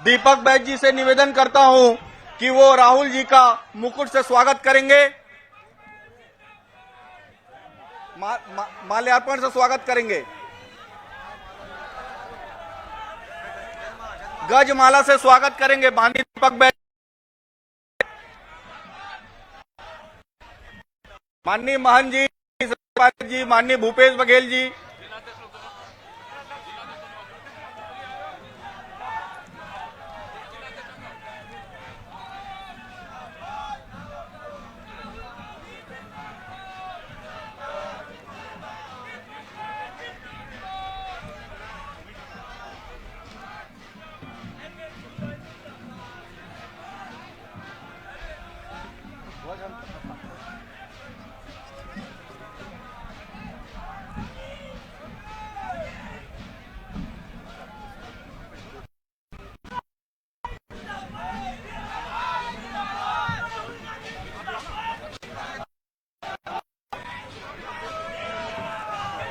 दीपक बैज जी से निवेदन करता हूं कि वो राहुल जी का मुकुट से स्वागत करेंगे, माल्यार्पण से स्वागत करेंगे, गजमाला से स्वागत करेंगे माननीय दीपक बैज, माननीय महन जी, माननीय भूपेश बघेल जी।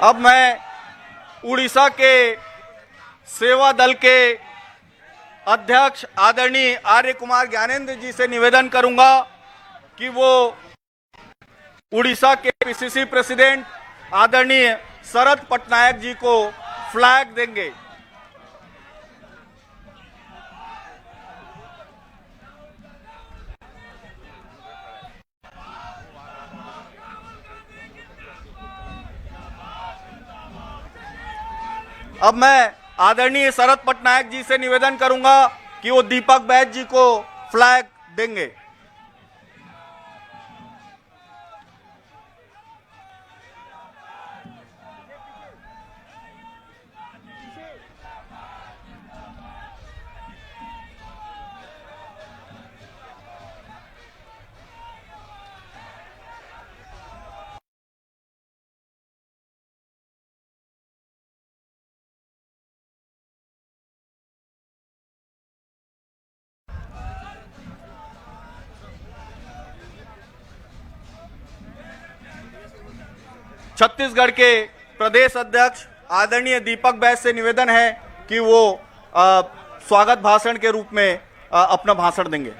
अब मैं उड़ीसा के सेवा दल के अध्यक्ष आदरणीय आर्य कुमार ज्ञानेंद्र जी से निवेदन करूंगा कि वो उड़ीसा के पीसीसी प्रेसिडेंट आदरणीय शरद पटनायक जी को फ्लैग देंगे। अब मैं आदरणीय शरद पटनायक जी से निवेदन करूंगा कि वो दीपक बैज जी को फ्लैग देंगे। छत्तीसगढ़ के प्रदेश अध्यक्ष आदरणीय दीपक बैज से निवेदन है कि वो स्वागत भाषण के रूप में अपना भाषण देंगे।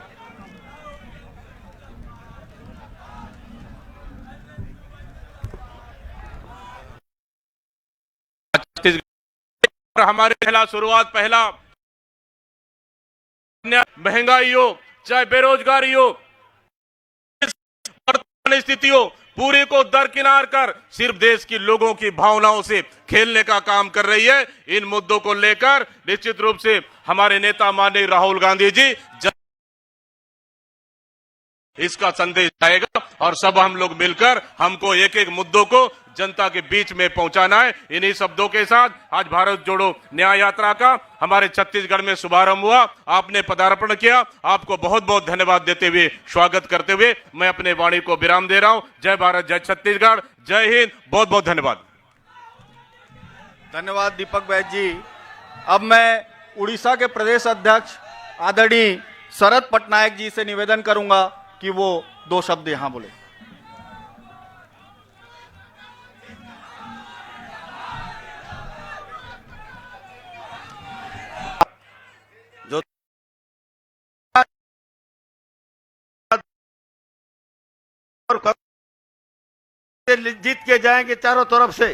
छत्तीसगढ़ हमारे पहला महंगाई हो चाहे बेरोजगारी हो, वर्तमान स्थिति हो, पूरी को दरकिनार कर सिर्फ देश की लोगों की भावनाओं से खेलने का काम कर रही है। इन मुद्दों को लेकर निश्चित रूप से हमारे नेता माननीय राहुल गांधी जी इसका संदेश आएगा और सब हम लोग मिलकर हमको एक एक मुद्दों को जनता के बीच में पहुंचाना है। इन्हीं शब्दों के साथ आज भारत जोड़ो न्याय यात्रा का हमारे छत्तीसगढ़ में शुभारंभ हुआ। आपने पदार्पण किया, आपको बहुत बहुत धन्यवाद देते हुए स्वागत करते हुए मैं अपने वाणी को विराम दे रहा हूं। जय भारत, जय छत्तीसगढ़, जय हिंद, बहुत बहुत धन्यवाद। धन्यवाद दीपक बैज जी। अब मैं उड़ीसा के प्रदेश अध्यक्ष आदरणीय शरद पटनायक जी से निवेदन करूंगा कि वो 2 शब्द यहां बोले। जीत के जाएंगे चारों तरफ से।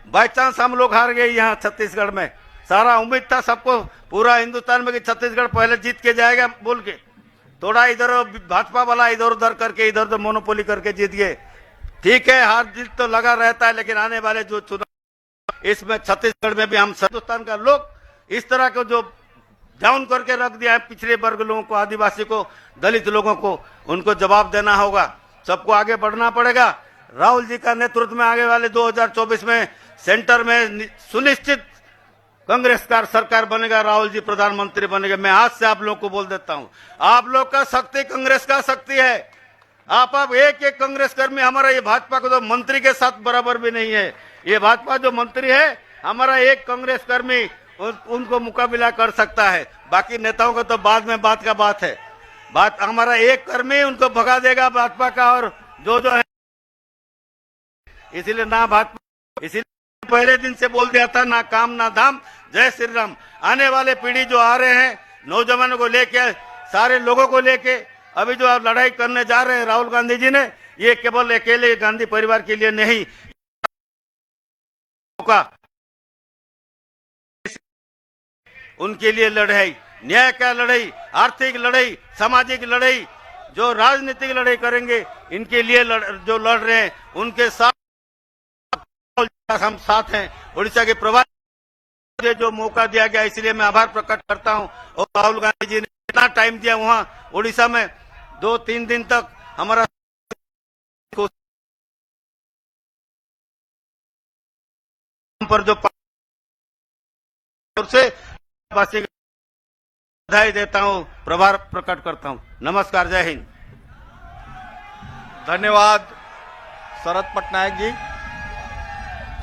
बाई चांस हम लोग हार गए यहाँ छत्तीसगढ़ में, सारा उम्मीद था सबको पूरा हिंदुस्तान में कि छत्तीसगढ़ पहले जीत के जाएगा बोल के, थोड़ा इधर भाजपा वाला इधर उधर करके इधर उधर मोनोपोली करके जीत गए। ठीक है, हार जीत तो लगा रहता है, लेकिन आने वाले जो चुनाव इसमें छत्तीसगढ़ में भी हम हिंदुस्तान का लोग इस तरह को जो डाउन करके रख दिया है, पिछड़े वर्ग लोगों को, आदिवासी को, दलित लोगों को, उनको जवाब देना होगा। सबको आगे बढ़ना पड़ेगा। राहुल जी का नेतृत्व में आगे वाले 2024 में सेंटर में सुनिश्चित कांग्रेस का सरकार बनेगा, राहुल जी प्रधानमंत्री बनेगा। मैं आज से आप लोग को बोल देता हूं, आप लोग का शक्ति कांग्रेस का शक्ति है। आप एक एक कांग्रेस कर्मी, हमारा ये भाजपा को तो मंत्री के साथ बराबर भी नहीं है। ये भाजपा जो मंत्री है, हमारा एक कांग्रेस कर्मी उनको मुकाबला कर सकता है। बाकी नेताओं का तो बाद में बात का बात है। बात हमारा एक कर्मी उनको भगा देगा भाजपा का, और जो है इसीलिए ना भाजपा, इसीलिए पहले दिन से बोल दिया था, ना काम ना धाम, जय श्री राम। आने वाले पीढ़ी जो आ रहे हैं, नौजवानों को लेके, सारे लोगों को लेके अभी जो आप लड़ाई करने जा रहे हैं राहुल गांधी जी ने, ये केवल अकेले गांधी परिवार के लिए नहीं, का उनके लिए लड़ाई, न्याय का लड़ाई, आर्थिक लड़ाई, सामाजिक लड़ाई, जो राजनीतिक लड़ाई करेंगे, इनके लिए जो लड़ रहे हैं उनके साथ हम साथ हैं। उड़ीसा के प्रवासी मुझे जो मौका दिया गया, इसलिए मैं आभार प्रकट करता हूं। और राहुल गांधी जी ने इतना टाइम दिया वहां उड़ीसा में, 2-3 दिन तक हमारा पर जो से बधाई देता हूं, प्रभार प्रकट करता हूं। नमस्कार, जय हिंद। धन्यवाद शरद पटनायक जी।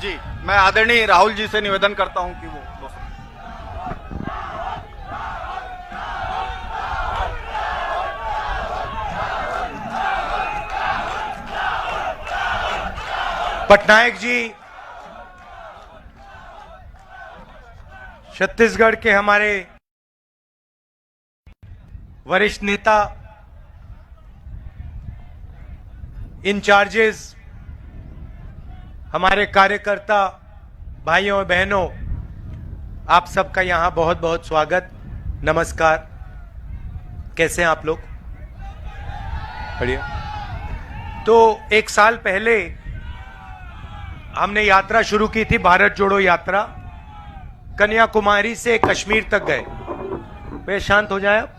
जी, मैं आदरणीय राहुल जी से निवेदन करता हूं कि वो पटनायक जी, छत्तीसगढ़ के हमारे वरिष्ठ नेता, इंचार्जेस, हमारे कार्यकर्ता भाइयों और बहनों, आप सबका यहां बहुत बहुत स्वागत, नमस्कार। कैसे हैं आप लोग? बढ़िया। तो 1 साल पहले हमने यात्रा शुरू की थी, भारत जोड़ो यात्रा। कन्याकुमारी से कश्मीर तक गए। वे शांत हो जाए आप।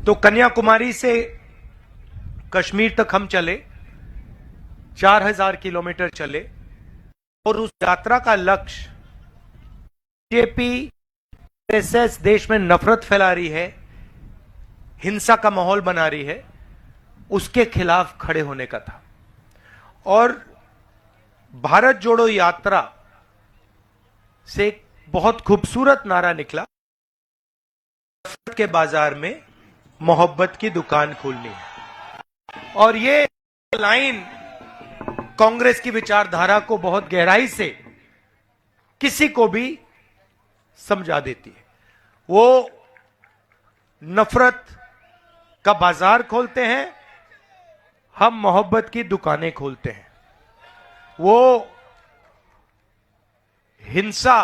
तो कन्याकुमारी से कश्मीर तक हम चले, 4000 किलोमीटर चले, और उस यात्रा का लक्ष्य, बीजेपी आरएसएस देश में नफरत फैला रही है, हिंसा का माहौल बना रही है, उसके खिलाफ खड़े होने का था। और भारत जोड़ो यात्रा से एक बहुत खूबसूरत नारा निकला, नफरत के बाजार में मोहब्बत की दुकान खोलनी है। और ये लाइन कांग्रेस की विचारधारा को बहुत गहराई से किसी को भी समझा देती है। वो नफरत का बाजार खोलते हैं, हम मोहब्बत की दुकानें खोलते हैं। वो हिंसा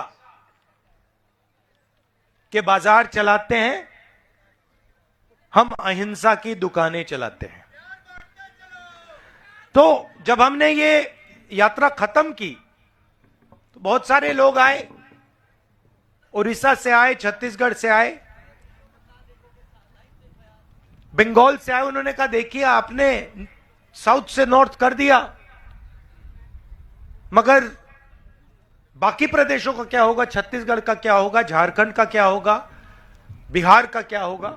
के बाजार चलाते हैं, हम अहिंसा की दुकानें चलाते हैं। तो जब हमने ये यात्रा खत्म की तो बहुत सारे लोग आए, उड़ीसा से आए, छत्तीसगढ़ से आए, बंगाल से आए। उन्होंने कहा देखिए आपने साउथ से नॉर्थ कर दिया, मगर बाकी प्रदेशों का क्या होगा, छत्तीसगढ़ का क्या होगा, झारखंड का क्या होगा, बिहार का क्या होगा,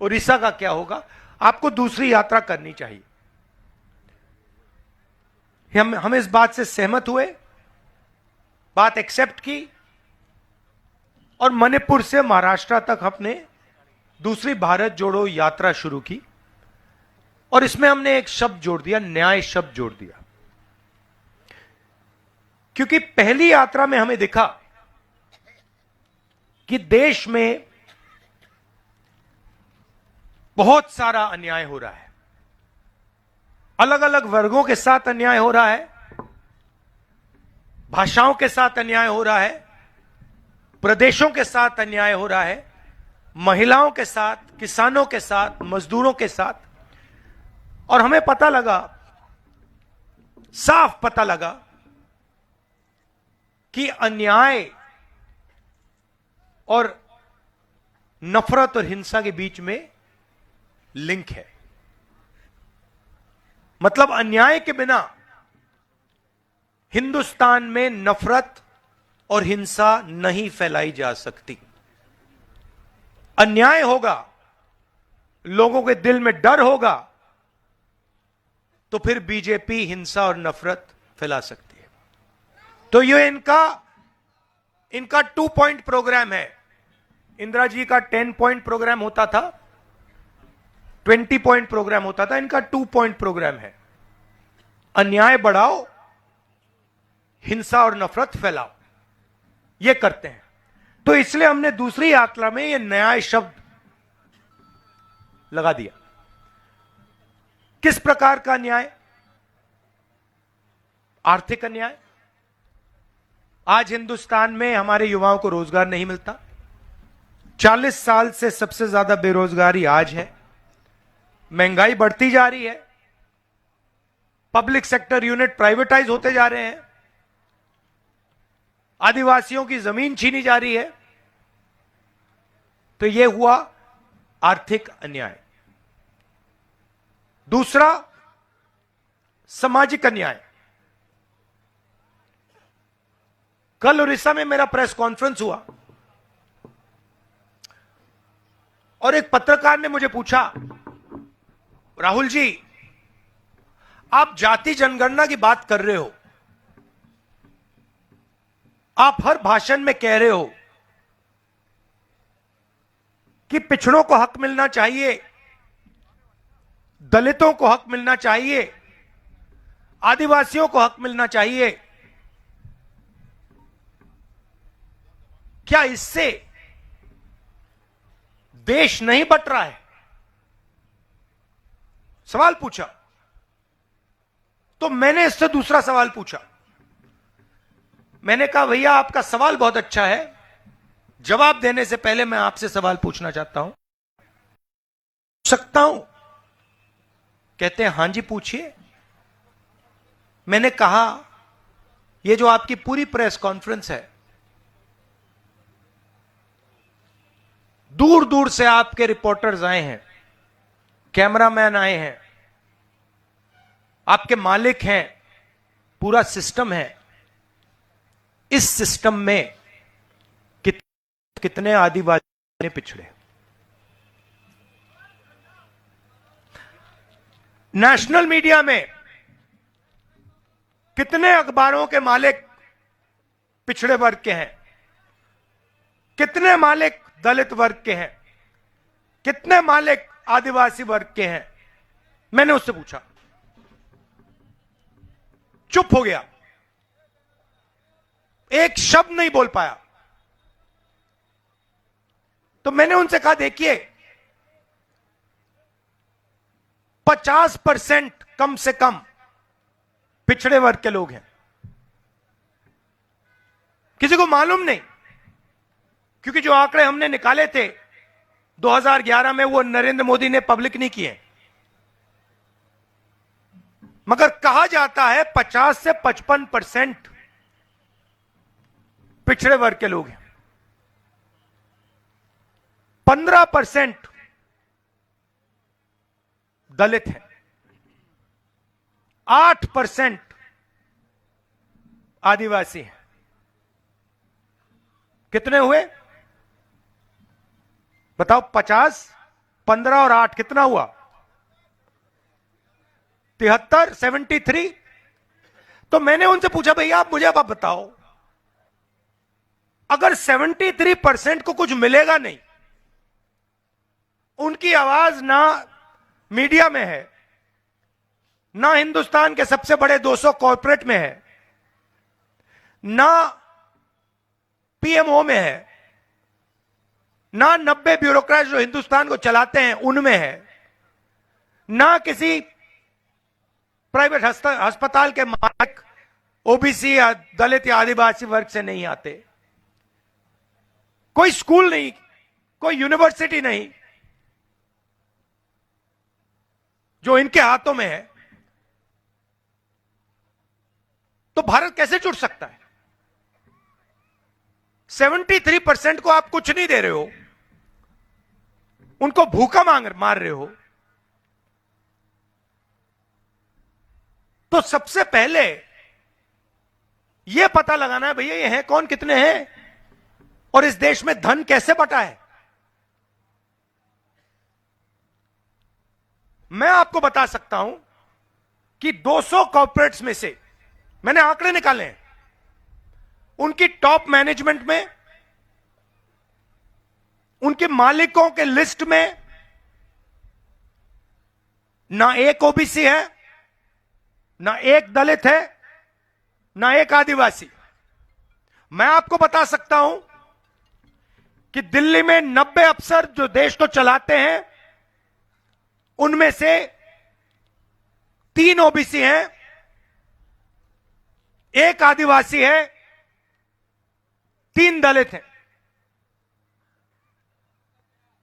उड़ीसा का क्या होगा? आपको दूसरी यात्रा करनी चाहिए। हम इस बात से सहमत हुए, बात एक्सेप्ट की, और मणिपुर से महाराष्ट्र तक हमने दूसरी भारत जोड़ो यात्रा शुरू की। और इसमें हमने एक शब्द जोड़ दिया, न्याय शब्द जोड़ दिया। क्योंकि पहली यात्रा में हमें दिखा कि देश में बहुत सारा अन्याय हो रहा है, अलग अलग वर्गों के साथ अन्याय हो रहा है, भाषाओं के साथ अन्याय हो रहा है, प्रदेशों के साथ अन्याय हो रहा है, महिलाओं के साथ, किसानों के साथ, मजदूरों के साथ। और हमें पता लगा, साफ पता लगा कि अन्याय और नफरत और हिंसा के बीच में लिंक है। मतलब अन्याय के बिना हिंदुस्तान में नफरत और हिंसा नहीं फैलाई जा सकती। अन्याय होगा, लोगों के दिल में डर होगा, तो फिर बीजेपी हिंसा और नफरत फैला सकती है। तो ये इनका 2 पॉइंट प्रोग्राम है। इंदिरा जी का 10 पॉइंट प्रोग्राम होता था, 20 पॉइंट प्रोग्राम होता था, इनका 2 पॉइंट प्रोग्राम है। अन्याय बढ़ाओ, हिंसा और नफरत फैलाओ, ये करते हैं। तो इसलिए हमने दूसरी यात्रा में ये न्याय शब्द लगा दिया। किस प्रकार का न्याय? आर्थिक अन्याय। आज हिंदुस्तान में हमारे युवाओं को रोजगार नहीं मिलता। 40 साल से सबसे ज्यादा बेरोजगारी आज है। महंगाई बढ़ती जा रही है। पब्लिक सेक्टर यूनिट प्राइवेटाइज होते जा रहे हैं। आदिवासियों की जमीन छीनी जा रही है। तो यह हुआ आर्थिक अन्याय। दूसरा, सामाजिक अन्याय। कल उड़ीसा में मेरा प्रेस कॉन्फ्रेंस हुआ और एक पत्रकार ने मुझे पूछा, राहुल जी, आप जाति जनगणना की बात कर रहे हो, आप हर भाषण में कह रहे हो कि पिछड़ों को हक मिलना चाहिए, दलितों को हक मिलना चाहिए, आदिवासियों को हक मिलना चाहिए। क्या इससे देश नहीं बट रहा है? सवाल पूछा। तो मैंने इससे दूसरा सवाल पूछा। मैंने कहा, भैया आपका सवाल बहुत अच्छा है, जवाब देने से पहले मैं आपसे सवाल पूछना चाहता हूं, पूछ सकता हूं? कहते हैं, हां जी पूछिए। मैंने कहा, यह जो आपकी पूरी प्रेस कॉन्फ्रेंस है, दूर दूर से आपके रिपोर्टर्स आए हैं, कैमरामैन आए हैं, आपके मालिक हैं, पूरा सिस्टम है। इस सिस्टम में कितने आदिवासी पिछड़े? नेशनल मीडिया में कितने अखबारों के मालिक पिछड़े वर्ग के हैं? कितने मालिक दलित वर्ग के हैं? कितने मालिक आदिवासी वर्ग के हैं? मैंने उससे पूछा, चुप हो गया, एक शब्द नहीं बोल पाया। तो मैंने उनसे कहा, देखिए 50% कम से कम पिछड़े वर्ग के लोग हैं। किसी को मालूम नहीं, क्योंकि जो आंकड़े हमने निकाले थे 2011 में, वो नरेंद्र मोदी ने पब्लिक नहीं किए, मगर कहा जाता है 50 से 55% पिछड़े वर्ग के लोग हैं। 15% दलित हैं। 8% आदिवासी हैं। कितने हुए बताओ? 50, 15 और 8 कितना हुआ? 73, 73। तो मैंने उनसे पूछा, भैया आप मुझे अब बताओ, अगर 73% को कुछ मिलेगा नहीं, उनकी आवाज ना मीडिया में है, ना हिंदुस्तान के सबसे बड़े 200 कॉर्पोरेट में है, ना पीएमओ में है, ना 90 ब्यूरोक्रेट जो हिंदुस्तान को चलाते हैं उनमें है, ना किसी प्राइवेट अस्पताल के मालिक ओबीसी या दलित या आदिवासी वर्ग से नहीं आते, कोई स्कूल नहीं, कोई यूनिवर्सिटी नहीं जो इनके हाथों में है, तो भारत कैसे जुड़ सकता है? 73% को आप कुछ नहीं दे रहे हो, उनको भूखा मार रहे हो। तो सबसे पहले यह पता लगाना है, भैया ये हैं कौन, कितने हैं, और इस देश में धन कैसे बटा है। मैं आपको बता सकता हूं कि 200 कॉर्पोरेट्स में से मैंने आंकड़े निकाले हैं, उनकी टॉप मैनेजमेंट में, उनके मालिकों के लिस्ट में ना एक ओबीसी है, ना एक दलित है, ना एक आदिवासी। मैं आपको बता सकता हूं कि दिल्ली में 90 अफसर जो देश को चलाते हैं, उनमें से 3 ओबीसी हैं, 1 आदिवासी है, 3 दलित हैं।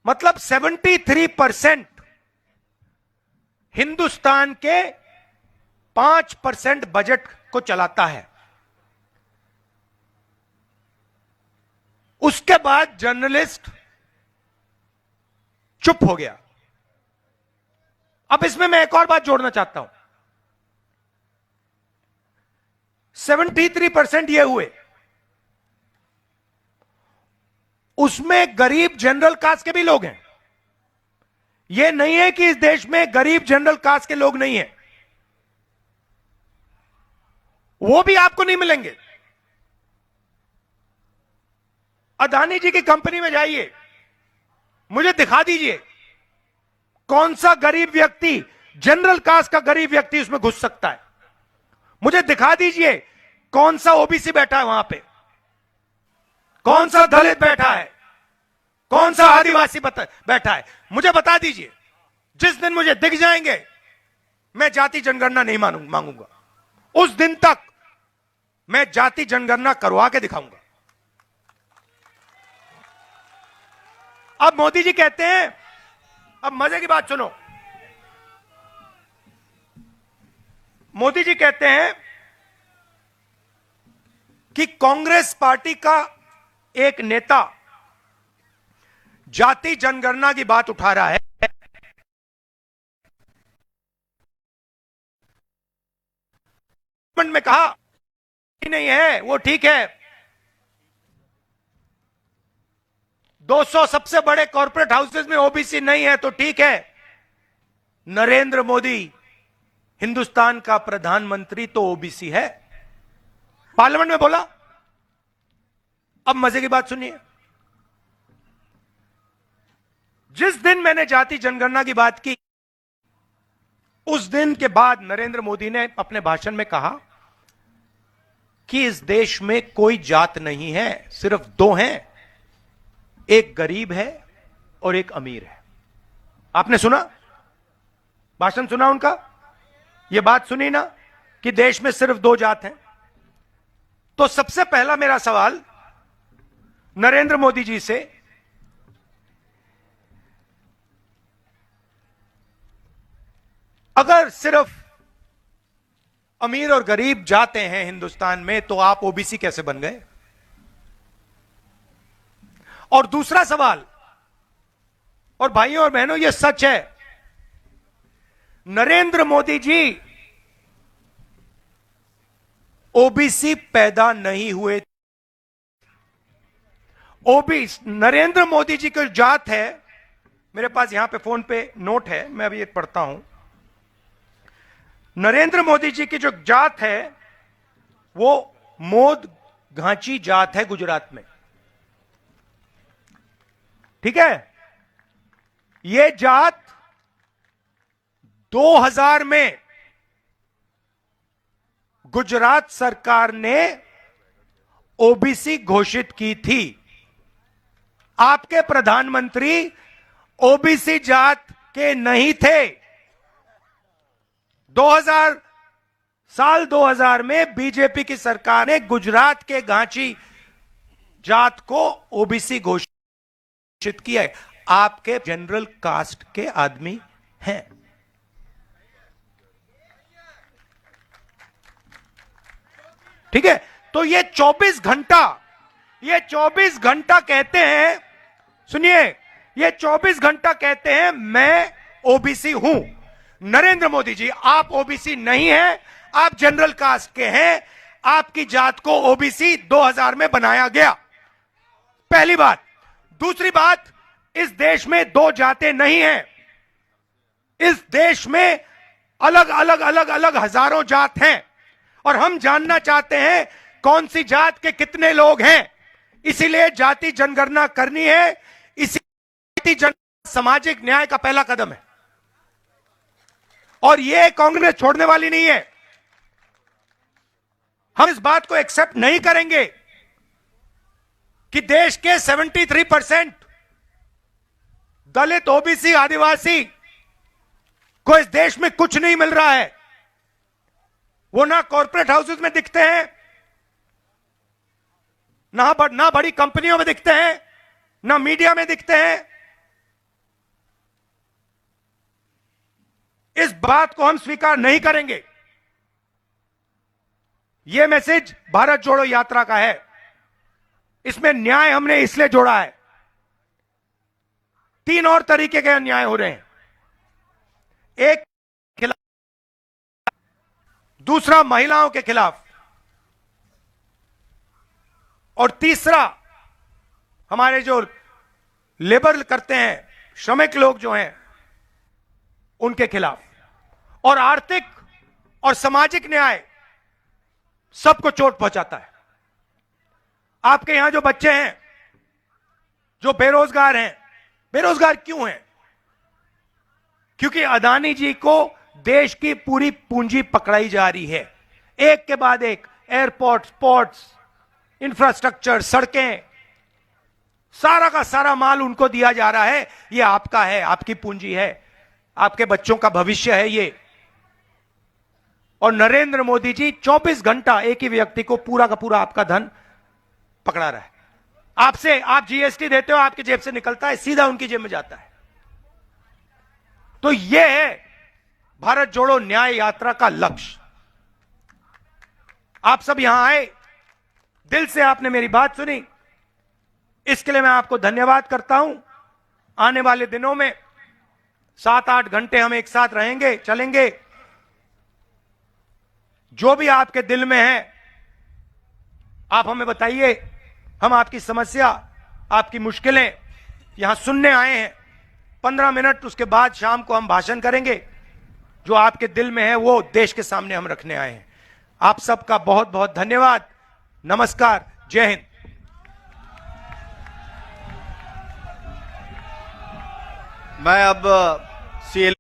मतलब 73% हिंदुस्तान के 5% बजट को चलाता है। उसके बाद जर्नलिस्ट चुप हो गया। अब इसमें मैं एक और बात जोड़ना चाहता हूं। 73% ये हुए, उसमें गरीब जनरल कास्ट के भी लोग हैं। यह नहीं है कि इस देश में गरीब जनरल कास्ट के लोग नहीं हैं, वो भी आपको नहीं मिलेंगे। अदानी जी की कंपनी में जाइए, मुझे दिखा दीजिए कौन सा गरीब व्यक्ति, जनरल कास्ट का गरीब व्यक्ति उसमें घुस सकता है। मुझे दिखा दीजिए कौन सा ओबीसी बैठा है वहां पे, कौन सा दलित बैठा है, कौन सा आदिवासी बैठा है। मुझे बता दीजिए। जिस दिन मुझे दिख जाएंगे, मैं जाति जनगणना नहीं मांगूंगा। उस दिन तक मैं जाति जनगणना करवा के दिखाऊंगा। अब मोदी जी कहते हैं, अब मजे की बात सुनो, मोदी जी कहते हैं कि कांग्रेस पार्टी का एक नेता जाति जनगणना की बात उठा रहा है। में कहा नहीं है, वो ठीक है। 200 सबसे बड़े कॉर्पोरेट हाउसेस में ओबीसी नहीं है तो ठीक है। नरेंद्र मोदी हिंदुस्तान का प्रधानमंत्री तो ओबीसी है, पार्लियामेंट में बोला। अब मजे की बात सुनिए। जिस दिन मैंने जाति जनगणना की बात की, उस दिन के बाद नरेंद्र मोदी ने अपने भाषण में कहा कि इस देश में कोई जात नहीं है, सिर्फ 2 हैं, एक गरीब है और एक अमीर है। आपने सुना, भाषण सुना उनका? यह बात सुनी ना कि देश में सिर्फ 2 जात हैं। तो सबसे पहला मेरा सवाल नरेंद्र मोदी जी से, अगर सिर्फ अमीर और गरीब जाते हैं हिंदुस्तान में, तो आप ओबीसी कैसे बन गए? और दूसरा सवाल, और भाइयों और बहनों यह सच है, नरेंद्र मोदी जी ओबीसी पैदा नहीं हुए। ओबीसी, नरेंद्र मोदी जी की जात है, मेरे पास यहां पे फोन पे नोट है, मैं अभी एक पढ़ता हूं। नरेंद्र मोदी जी की जो जात है वो मोद घांची जात है गुजरात में, ठीक है। यह जात 2000 में गुजरात सरकार ने ओबीसी घोषित की थी। आपके प्रधानमंत्री ओबीसी जात के नहीं थे। 2000 में बीजेपी की सरकार ने गुजरात के घांची जात को ओबीसी घोषित किया है। आपके जनरल कास्ट के आदमी हैं। ठीक है। तो ये 24 घंटा कहते हैं, सुनिए, ये 24 घंटा कहते हैं मैं ओबीसी हूं। नरेंद्र मोदी जी, आप ओबीसी नहीं हैं, आप जनरल कास्ट के हैं। आपकी जात को ओबीसी 2000 में बनाया गया, पहली बात। दूसरी बात, इस देश में 2 जातें नहीं हैं। इस देश में अलग अलग हजारों जात हैं, और हम जानना चाहते हैं कौन सी जात के कितने लोग हैं। इसीलिए जाति जनगणना करनी है। इसी सामाजिक न्याय का पहला कदम है, और यह कांग्रेस छोड़ने वाली नहीं है। हम इस बात को एक्सेप्ट नहीं करेंगे कि देश के 73% दलित, ओबीसी, आदिवासी को इस देश में कुछ नहीं मिल रहा है। वो ना कॉर्पोरेट हाउसेस में दिखते हैं, ना बड़ी कंपनियों में दिखते हैं, ना मीडिया में दिखते हैं। इस बात को हम स्वीकार नहीं करेंगे। यह मैसेज भारत जोड़ो यात्रा का है। इसमें न्याय हमने इसलिए जोड़ा है, 3 और तरीके के अन्याय हो रहे हैं। एक खिलाफ, दूसरा महिलाओं के खिलाफ, और तीसरा हमारे जो लेबर करते हैं, श्रमिक लोग जो हैं, उनके खिलाफ। और आर्थिक और सामाजिक न्याय सबको चोट पहुंचाता है। आपके यहां जो बच्चे हैं जो बेरोजगार हैं, बेरोजगार क्यों हैं? क्योंकि अदानी जी को देश की पूरी पूंजी पकड़ाई जा रही है, एक के बाद एक। एयरपोर्ट, पोर्ट्स, इंफ्रास्ट्रक्चर, सड़कें, सारा का सारा माल उनको दिया जा रहा है। ये आपका है, आपकी पूंजी है, आपके बच्चों का भविष्य है ये। और नरेंद्र मोदी जी 24 घंटा एक ही व्यक्ति को पूरा का पूरा आपका धन पकड़ा रहा है। आपसे, आप जीएसटी देते हो, आपकी जेब से निकलता है, सीधा उनकी जेब में जाता है। तो यह है भारत जोड़ो न्याय यात्रा का लक्ष्य। आप सब यहां आए, दिल से आपने मेरी बात सुनी, इसके लिए मैं आपको धन्यवाद करता हूं। आने वाले दिनों में 7-8 घंटे हम एक साथ रहेंगे, चलेंगे। जो भी आपके दिल में है आप हमें बताइए। हम आपकी समस्या, आपकी मुश्किलें यहां सुनने आए हैं। 15 मिनट, उसके बाद शाम को हम भाषण करेंगे। जो आपके दिल में है वो देश के सामने हम रखने आए हैं। आप सबका बहुत बहुत धन्यवाद। नमस्कार, जय हिंद। मैं अब सीएल